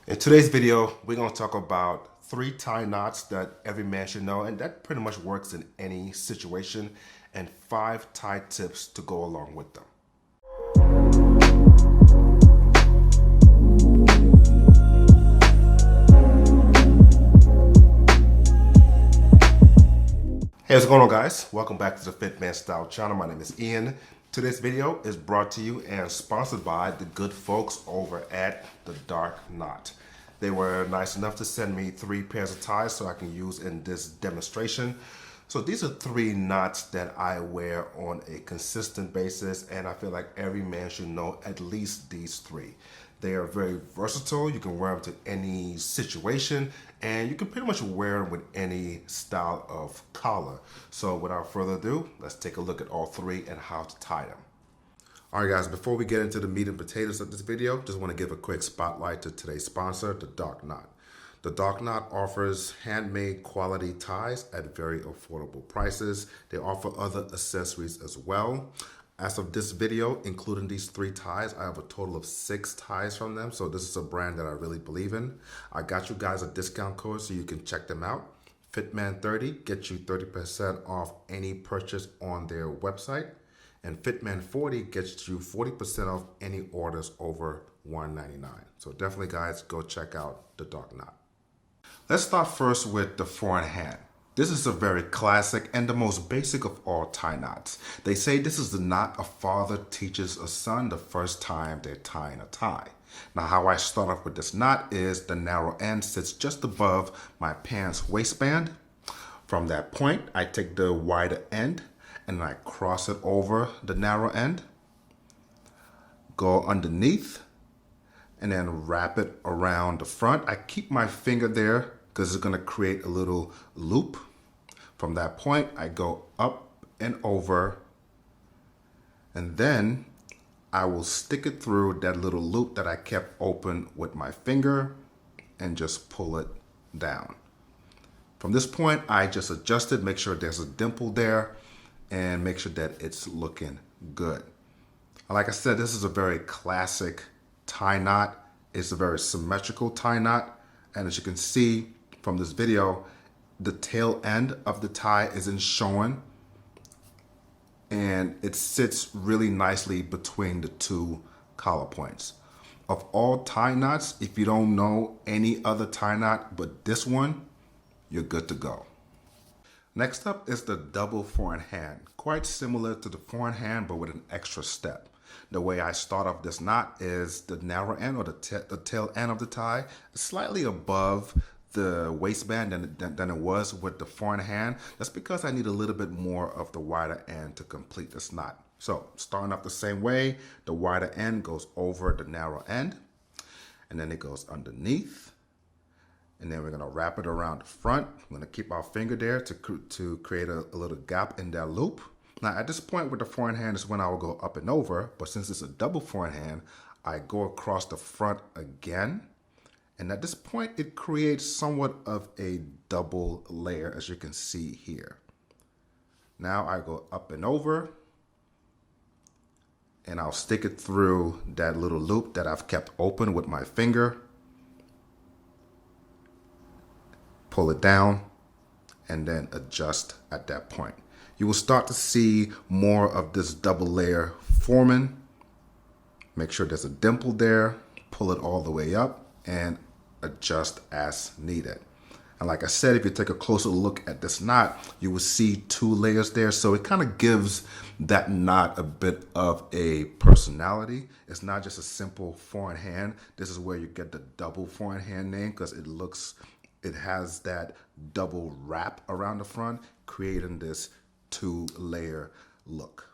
In today's video, we're going to talk about 3 tie knots that every man should know, and that pretty much works in any situation, and 5 tie tips to go along with them. Hey, what's going on, guys? Welcome back to the Fit Man Style channel. My name is Ian. Today's video is brought to you and sponsored by the good folks over at the Dark Knot. They were nice enough to send me 3 pairs of ties so I can use in this demonstration. So these are 3 knots that I wear on a consistent basis, and I feel like every man should know at least these 3. They are very versatile. You can wear them to any situation, and you can pretty much wear them with any style of collar. So without further ado, let's take a look at all 3 and how to tie them. All right, guys, before we get into the meat and potatoes of this video, just want to give a quick spotlight to today's sponsor, the Dark Knot. The Dark Knot offers handmade quality ties at very affordable prices. They offer other accessories as well. As of this video, including these 3 ties, I have a total of 6 ties from them. So this is a brand that I really believe in. I got you guys a discount code so you can check them out. Fitman30 gets you 30% off any purchase on their website. And Fitman40 gets you 40% off any orders over $199. So definitely, guys, go check out the Dark Knot. Let's start first with the 4-in-hand. This is a very classic and the most basic of all tie knots. They say this is the knot a father teaches a son the first time they're tying a tie. Now, how I start off with this knot is the narrow end sits just above my pants waistband. From that point, I take the wider end and I cross it over the narrow end, go underneath, and then wrap it around the front. I keep my finger there because it's gonna create a little loop. From that point, I go up and over, and then I will stick it through that little loop that I kept open with my finger and just pull it down. From this point, I just adjust it, make sure there's a dimple there, and make sure that it's looking good. Like I said, this is a very classic tie knot. It's a very symmetrical tie knot, and as you can see from this video, the tail end of the tie isn't showing, and it sits really nicely between the 2 collar points. Of all tie knots, if you don't know any other tie knot but this one, you're good to go. Next up is the double 4-in-hand, quite similar to the 4-in-hand but with an extra step. The way I start off this knot is the narrow end, or the tail end of the tie, slightly above the waistband than it was with the 4-in-hand. That's because I need a little bit more of the wider end to complete this knot. So starting off the same way, the wider end goes over the narrow end, and then it goes underneath, and then we're gonna wrap it around the front. We're gonna keep our finger there to create a little gap in that loop. Now at this point with the 4-in-hand is when I will go up and over, but since it's a double 4-in-hand, I go across the front again. And at this point, it creates somewhat of a double layer, as you can see here. Now I go up and over, and I'll stick it through that little loop that I've kept open with my finger. Pull it down, and then adjust at that point. You will start to see more of this double layer forming. Make sure there's a dimple there, pull it all the way up, and adjust as needed. And like I said, if you take a closer look at this knot, you will see 2 layers there. So it kind of gives that knot a bit of a personality. It's not just a simple 4-in-hand. This is where you get the double 4-in-hand name, because it has that double wrap around the front, creating this 2-layer look.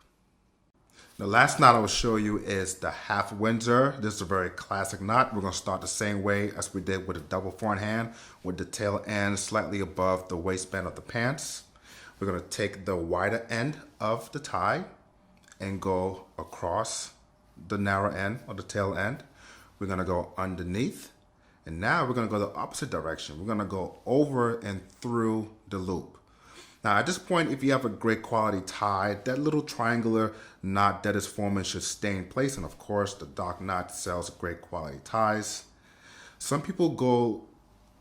The last knot I will show you is the half Windsor. This is a very classic knot. We're going to start the same way as we did with a double 4-in-hand, with the tail end slightly above the waistband of the pants. We're going to take the wider end of the tie and go across the narrow end or the tail end. We're going to go underneath, and now we're going to go the opposite direction. We're going to go over and through the loop. Now at this point, if you have a great quality tie, that little triangular knot that is forming should stay in place. And of course, the Dark Knot sells great quality ties. Some people go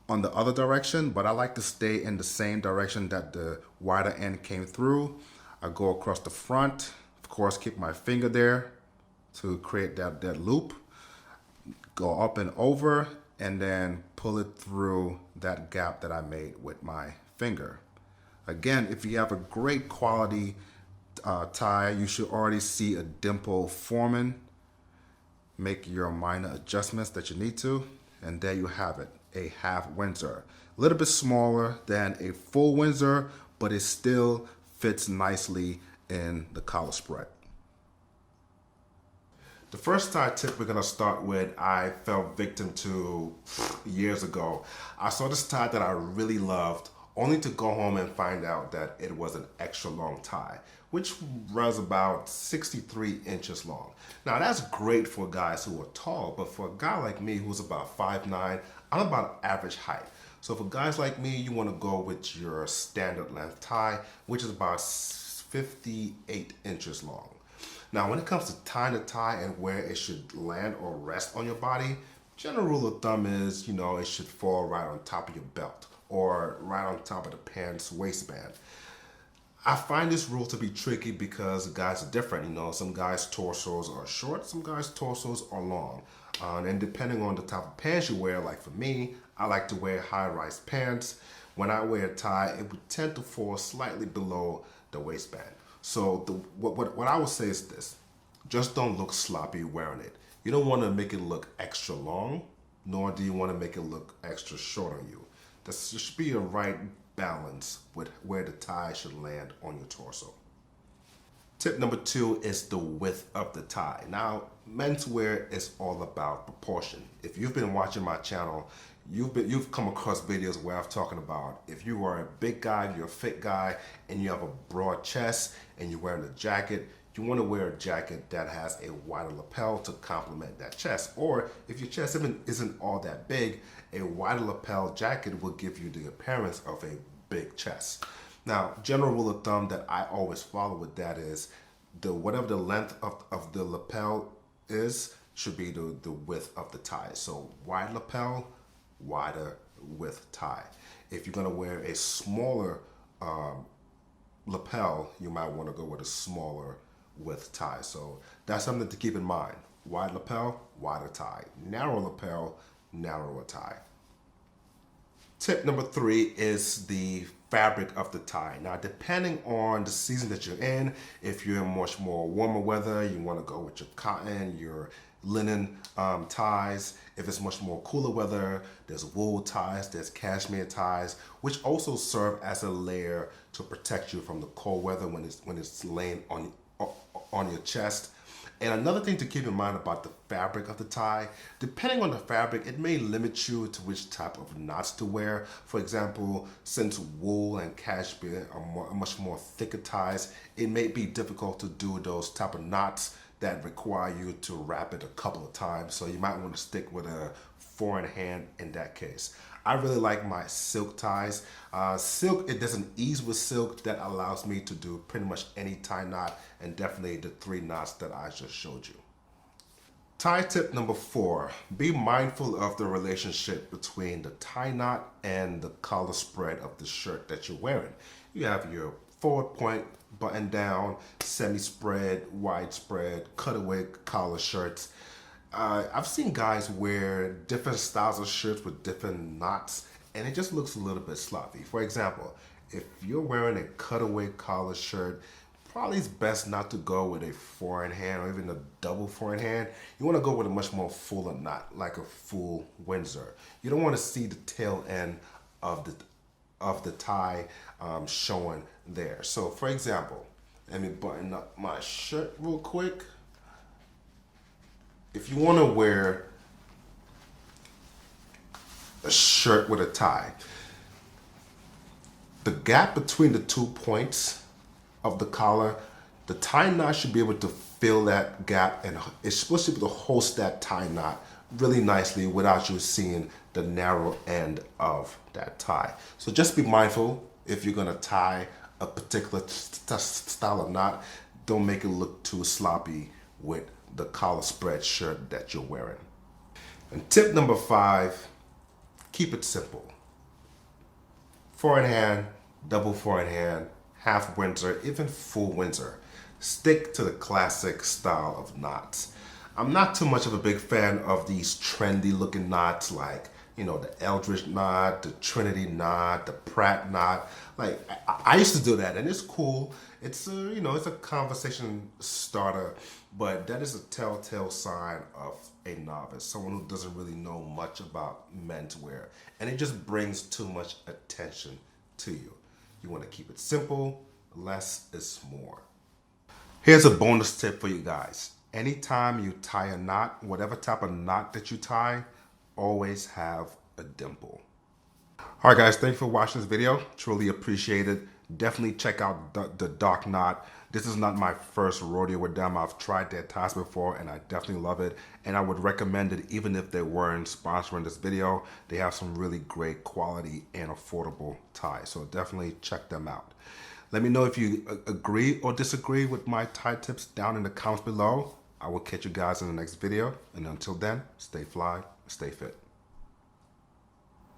on the other direction, but I like to stay in the same direction that the wider end came through. I go across the front, of course, keep my finger there to create that loop, go up and over, and then pull it through that gap that I made with my finger. Again, if you have a great quality tie, you should already see a dimple forming. Make your minor adjustments that you need to, and there you have it, a half Windsor. A little bit smaller than a full Windsor, but it still fits nicely in the collar spread. The first tie tip we're gonna start with, I fell victim to years ago. I saw this tie that I really loved, only to go home and find out that it was an extra long tie, which was about 63 inches long. Now that's great for guys who are tall, but for a guy like me who's about 5'9", I'm about average height. So for guys like me, you wanna go with your standard length tie, which is about 58 inches long. Now, when it comes to tying a tie and where it should land or rest on your body, general rule of thumb is, it should fall right on top of your belt or right on top of the pants waistband. I find this rule to be tricky because guys are different. Some guys' torsos are short, some guys' torsos are long. And depending on the type of pants you wear, like for me, I like to wear high-rise pants. When I wear a tie, it would tend to fall slightly below the waistband. So what I would say is this: just don't look sloppy wearing it. You don't want to make it look extra long, nor do you want to make it look extra short on you. There should be a right balance with where the tie should land on your torso. Tip number 2 is the width of the tie. Now, menswear is all about proportion. If you've been watching my channel, you've come across videos where I'm talking about if you are a big guy, you're a fit guy, and you have a broad chest and you're wearing a jacket, you want to wear a jacket that has a wider lapel to complement that chest. Or if your chest isn't all that big, a wider lapel jacket will give you the appearance of a big chest. Now, general rule of thumb that I always follow with that is whatever the length of the lapel is should be the width of the tie. So wide lapel, wider width tie. If you're gonna wear a smaller lapel, you might want to go with a smaller width tie. So that's something to keep in mind. Wide lapel, wider tie. Narrow lapel, narrower tie. Tip number 3 is the fabric of the tie. Now, depending on the season that you're in, if you're in much more warmer weather, you want to go with your cotton, your linen ties. If it's much more cooler weather, there's wool ties, there's cashmere ties, which also serve as a layer to protect you from the cold weather when it's laying on your chest. And another thing to keep in mind about the fabric of the tie, depending on the fabric, it may limit you to which type of knots to wear. For example, since wool and cashmere are much more thicker ties, it may be difficult to do those type of knots that require you to wrap it a couple of times. So you might want to stick with a 4-in-hand in that case. I really like my silk ties. Silk, it does an ease with silk that allows me to do pretty much any tie knot, and definitely the 3 knots that I just showed you. Tie tip number 4, be mindful of the relationship between the tie knot and the collar spread of the shirt that you're wearing. You have your forward point, button down, semi-spread, wide spread, cutaway collar shirts. I've seen guys wear different styles of shirts with different knots, and it just looks a little bit sloppy. For example, if you're wearing a cutaway collar shirt, probably it's best not to go with a 4-in-hand or even a double 4-in-hand. You want to go with a much more fuller knot, like a full Windsor. You don't want to see the tail end of the tie showing there. So for example, let me button up my shirt real quick. If you want to wear a shirt with a tie, the gap between the 2 points of the collar, the tie knot should be able to fill that gap, and it's supposed to be able to host that tie knot really nicely without you seeing the narrow end of that tie. So just be mindful if you're gonna tie a particular style of knot, don't make it look too sloppy with the collar spread shirt that you're wearing. And tip number 5 Keep it simple. 4 in hand, double 4 in hand, half Windsor, even full Windsor. Stick to the classic style of knots. I'm not too much of a big fan of these trendy looking knots like, you know, the Eldridge knot, the Trinity knot, the Pratt knot. Like, I used to do that, and it's cool. It's a, you know, it's a conversation starter, but that is a telltale sign of a novice, someone who doesn't really know much about menswear, and it just brings too much attention to you. You want to keep it simple. Less is more. Here's a bonus tip for you guys. Anytime you tie a knot, whatever type of knot that you tie, always have a dimple. All right, guys, thanks for watching this video. Truly appreciate it. Definitely check out the dark knot. This is not my first rodeo with them. I've tried their ties before, and I definitely love it. And I would recommend it even if they weren't sponsoring this video. They have some really great quality and affordable ties, so definitely check them out. Let me know if you agree or disagree with my tie tips down in the comments below. I will catch you guys in the next video. And until then, stay fly, stay fit.